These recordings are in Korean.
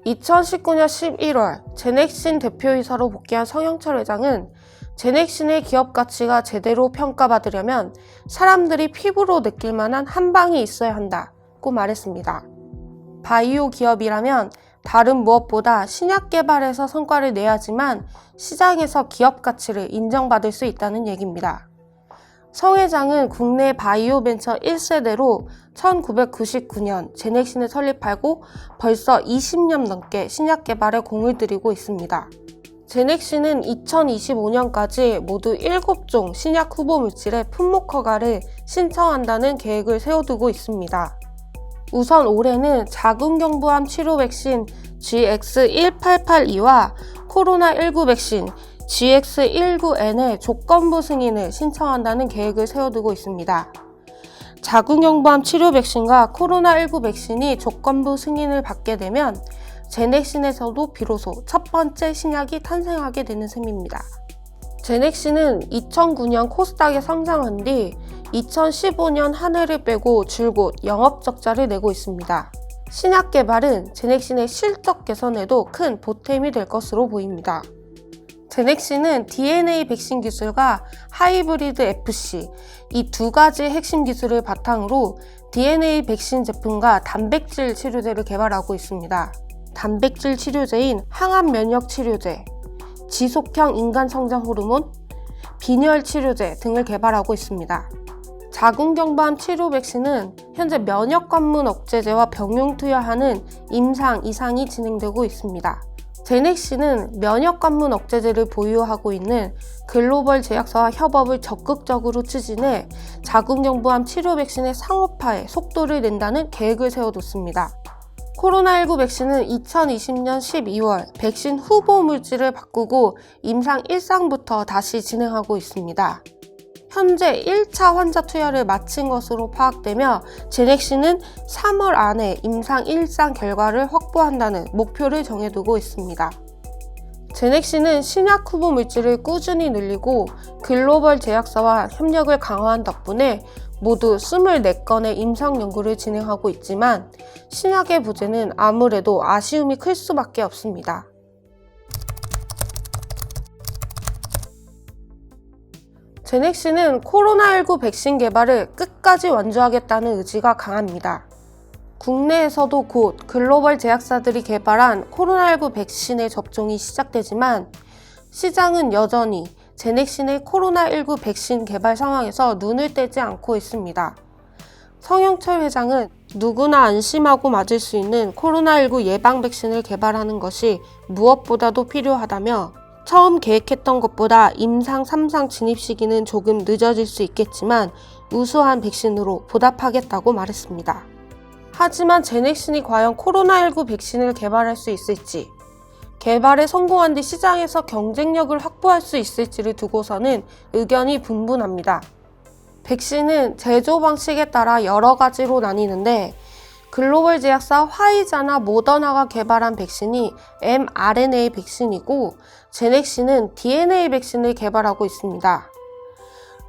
2019년 11월 제넥신 대표이사로 복귀한 성영철 회장은 제넥신의 기업 가치가 제대로 평가받으려면 사람들이 피부로 느낄 만한 한방이 있어야 한다고 말했습니다. 바이오 기업이라면 다른 무엇보다 신약 개발에서 성과를 내야지만 시장에서 기업 가치를 인정받을 수 있다는 얘기입니다. 성 회장은 국내 바이오 벤처 1세대로 1999년 제넥신을 설립하고 벌써 20년 넘게 신약 개발에 공을 들이고 있습니다. 제넥신은 2025년까지 모두 7종 신약 후보 물질의 품목 허가를 신청한다는 계획을 세워두고 있습니다. 우선 올해는 자궁경부암 치료 백신 GX1882와 코로나19 백신 GX19N의 조건부 승인을 신청한다는 계획을 세워두고 있습니다. 자궁경부암 치료 백신과 코로나19 백신이 조건부 승인을 받게 되면 제넥신에서도 비로소 첫 번째 신약이 탄생하게 되는 셈입니다. 제넥신은 2009년 코스닥에 상장한 뒤 2015년 한 해를 빼고 줄곧 영업적자를 내고 있습니다. 신약 개발은 제넥신의 실적 개선에도 큰 보탬이 될 것으로 보입니다. 제넥신은 DNA 백신 기술과 하이브리드 FC, 이 두 가지 핵심 기술을 바탕으로 DNA 백신 제품과 단백질 치료제를 개발하고 있습니다. 단백질 치료제인 항암 면역 치료제, 지속형 인간 성장 호르몬, 빈혈 치료제 등을 개발하고 있습니다. 자궁경부암 치료 백신은 현재 면역 관문 억제제와 병용 투여하는 임상 2상이 진행되고 있습니다. 제넥신은 면역 관문 억제제를 보유하고 있는 글로벌 제약사와 협업을 적극적으로 추진해 자궁경부암 치료 백신의 상업화에 속도를 낸다는 계획을 세워뒀습니다. 코로나19 백신은 2020년 12월 백신 후보 물질을 바꾸고 임상 1상부터 다시 진행하고 있습니다. 현재 1차 환자 투여를 마친 것으로 파악되며 제넥신은 3월 안에 임상 1상 결과를 확보한다는 목표를 정해두고 있습니다. 제넥신은 신약 후보 물질을 꾸준히 늘리고 글로벌 제약사와 협력을 강화한 덕분에 모두 24건의 임상 연구를 진행하고 있지만 신약의 부재는 아무래도 아쉬움이 클 수밖에 없습니다. 제넥신은 코로나19 백신 개발을 끝까지 완주하겠다는 의지가 강합니다. 국내에서도 곧 글로벌 제약사들이 개발한 코로나19 백신의 접종이 시작되지만 시장은 여전히 제넥신의 코로나19 백신 개발 상황에서 눈을 떼지 않고 있습니다. 성영철 회장은 누구나 안심하고 맞을 수 있는 코로나19 예방 백신을 개발하는 것이 무엇보다도 필요하다며 처음 계획했던 것보다 임상 3상 진입 시기는 조금 늦어질 수 있겠지만 우수한 백신으로 보답하겠다고 말했습니다. 하지만 제넥신이 과연 코로나19 백신을 개발할 수 있을지, 개발에 성공한 뒤 시장에서 경쟁력을 확보할 수 있을지를 두고서는 의견이 분분합니다. 백신은 제조 방식에 따라 여러 가지로 나뉘는데 글로벌 제약사 화이자나 모더나가 개발한 백신이 mRNA 백신이고 제넥신은 DNA 백신을 개발하고 있습니다.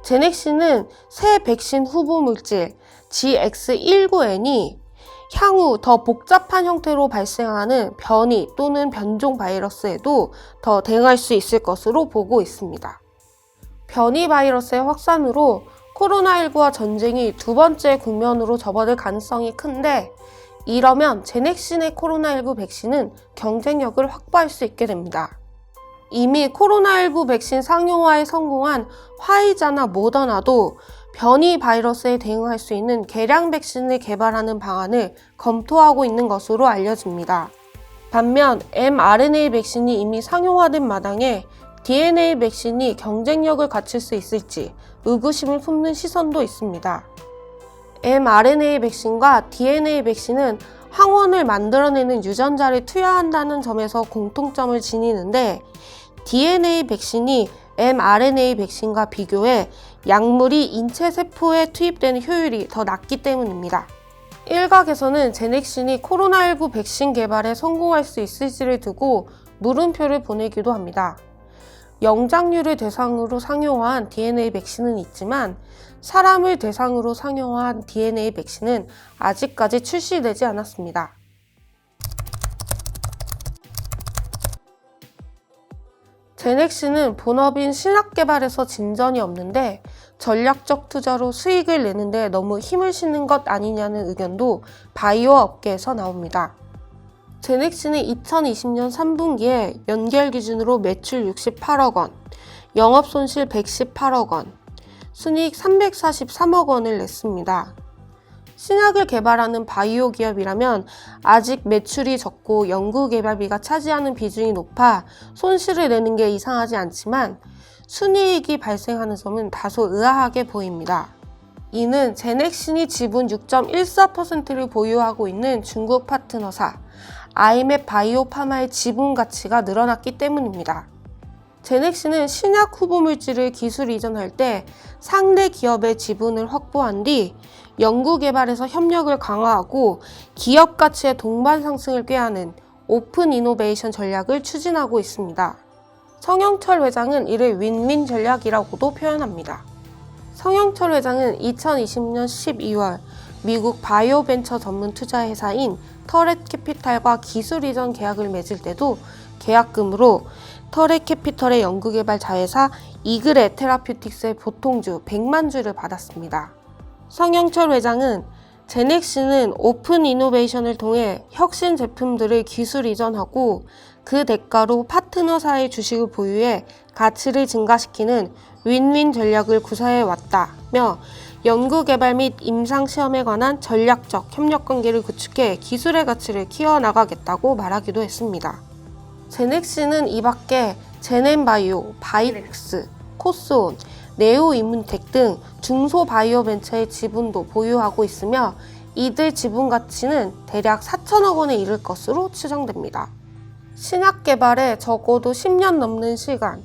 제넥신은 새 백신 후보 물질 GX19N이 향후 더 복잡한 형태로 발생하는 변이 또는 변종 바이러스에도 더 대응할 수 있을 것으로 보고 있습니다. 변이 바이러스의 확산으로 코로나19와 전쟁이 두 번째 국면으로 접어들 가능성이 큰데 이러면 제넥신의 코로나19 백신은 경쟁력을 확보할 수 있게 됩니다. 이미 코로나19 백신 상용화에 성공한 화이자나 모더나도 변이 바이러스에 대응할 수 있는 개량 백신을 개발하는 방안을 검토하고 있는 것으로 알려집니다. 반면 mRNA 백신이 이미 상용화된 마당에 DNA 백신이 경쟁력을 갖출 수 있을지 의구심을 품는 시선도 있습니다. mRNA 백신과 DNA 백신은 항원을 만들어내는 유전자를 투여한다는 점에서 공통점을 지니는데 DNA 백신이 mRNA 백신과 비교해 약물이 인체 세포에 투입되는 효율이 더 낮기 때문입니다. 일각에서는 제넥신이 코로나19 백신 개발에 성공할 수 있을지를 두고 물음표를 보내기도 합니다. 영장류를 대상으로 상용화한 DNA 백신은 있지만 사람을 대상으로 상용화한 DNA 백신은 아직까지 출시되지 않았습니다. 제넥시는 본업인 신약 개발에서 진전이 없는데 전략적 투자로 수익을 내는데 너무 힘을 싣는 것 아니냐는 의견도 바이오 업계에서 나옵니다. 제넥시는 2020년 3분기에 연결 기준으로 매출 68억 원, 영업손실 118억 원, 순이익 343억 원을 냈습니다. 신약을 개발하는 바이오 기업이라면 아직 매출이 적고 연구개발비가 차지하는 비중이 높아 손실을 내는 게 이상하지 않지만 순이익이 발생하는 점은 다소 의아하게 보입니다. 이는 제넥신이 지분 6.14%를 보유하고 있는 중국 파트너사 아이맵 바이오파마의 지분 가치가 늘어났기 때문입니다. 제넥신은 신약 후보 물질을 기술 이전할 때 상대 기업의 지분을 확보한 뒤 연구개발에서 협력을 강화하고 기업 가치의 동반 상승을 꾀하는 오픈 이노베이션 전략을 추진하고 있습니다. 성영철 회장은 이를 윈윈 전략이라고도 표현합니다. 성영철 회장은 2020년 12월 미국 바이오 벤처 전문 투자 회사인 터렛 캐피탈과 기술 이전 계약을 맺을 때도 계약금으로 터렛 캐피털의 연구개발 자회사 이그레 테라퓨틱스의 보통주 100만 주를 받았습니다. 성영철 회장은 제넥시는 오픈 이노베이션을 통해 혁신 제품들을 기술 이전하고 그 대가로 파트너사의 주식을 보유해 가치를 증가시키는 윈윈 전략을 구사해 왔다며 연구개발 및 임상시험에 관한 전략적 협력관계를 구축해 기술의 가치를 키워나가겠다고 말하기도 했습니다. 제넥시는 이 밖에 제넨바이오, 바이렉스, 코스온, 네오이문텍 등 중소바이오 벤처의 지분도 보유하고 있으며 이들 지분 가치는 대략 4천억 원에 이를 것으로 추정됩니다. 신약 개발에 적어도 10년 넘는 시간,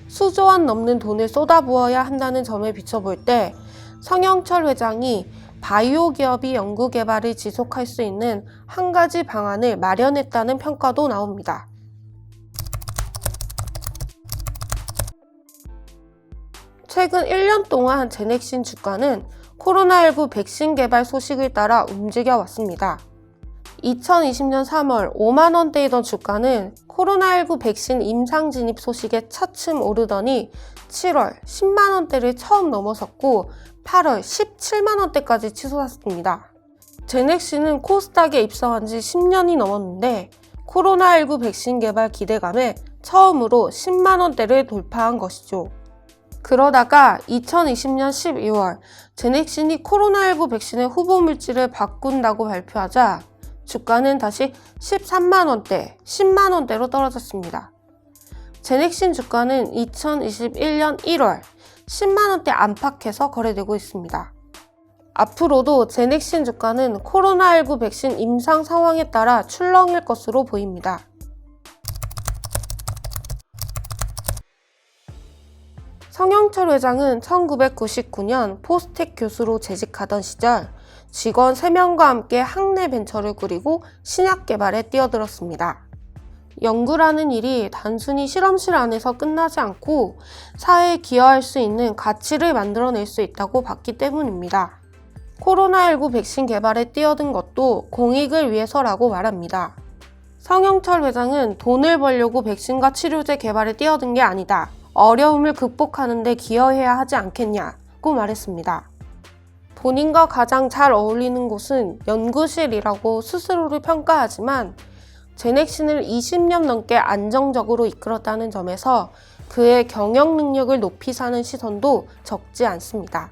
수조 원 넘는 돈을 쏟아부어야 한다는 점에 비춰볼 때 성영철 회장이 바이오 기업이 연구 개발을 지속할 수 있는 한 가지 방안을 마련했다는 평가도 나옵니다. 최근 1년 동안 제넥신 주가는 코로나19 백신 개발 소식을 따라 움직여 왔습니다. 2020년 3월 5만원대이던 주가는 코로나19 백신 임상 진입 소식에 차츰 오르더니 7월 10만원대를 처음 넘어섰고 8월 17만원대까지 치솟았습니다. 제넥신은 코스닥에 입성한 지 10년이 넘었는데 코로나19 백신 개발 기대감에 처음으로 10만원대를 돌파한 것이죠. 그러다가 2020년 12월 제넥신이 코로나19 백신의 후보 물질을 바꾼다고 발표하자 주가는 다시 13만원대, 10만원대로 떨어졌습니다. 제넥신 주가는 2021년 1월 10만원대 안팎에서 거래되고 있습니다. 앞으로도 제넥신 주가는 코로나19 백신 임상 상황에 따라 출렁일 것으로 보입니다. 성영철 회장은 1999년 포스텍 교수로 재직하던 시절 직원 3명과 함께 학내 벤처를 꾸리고 신약 개발에 뛰어들었습니다. 연구라는 일이 단순히 실험실 안에서 끝나지 않고 사회에 기여할 수 있는 가치를 만들어낼 수 있다고 봤기 때문입니다. 코로나19 백신 개발에 뛰어든 것도 공익을 위해서라고 말합니다. 성영철 회장은 돈을 벌려고 백신과 치료제 개발에 뛰어든 게 아니다. 어려움을 극복하는 데 기여해야 하지 않겠냐고 말했습니다. 본인과 가장 잘 어울리는 곳은 연구실이라고 스스로를 평가하지만 제넥신을 20년 넘게 안정적으로 이끌었다는 점에서 그의 경영 능력을 높이 사는 시선도 적지 않습니다.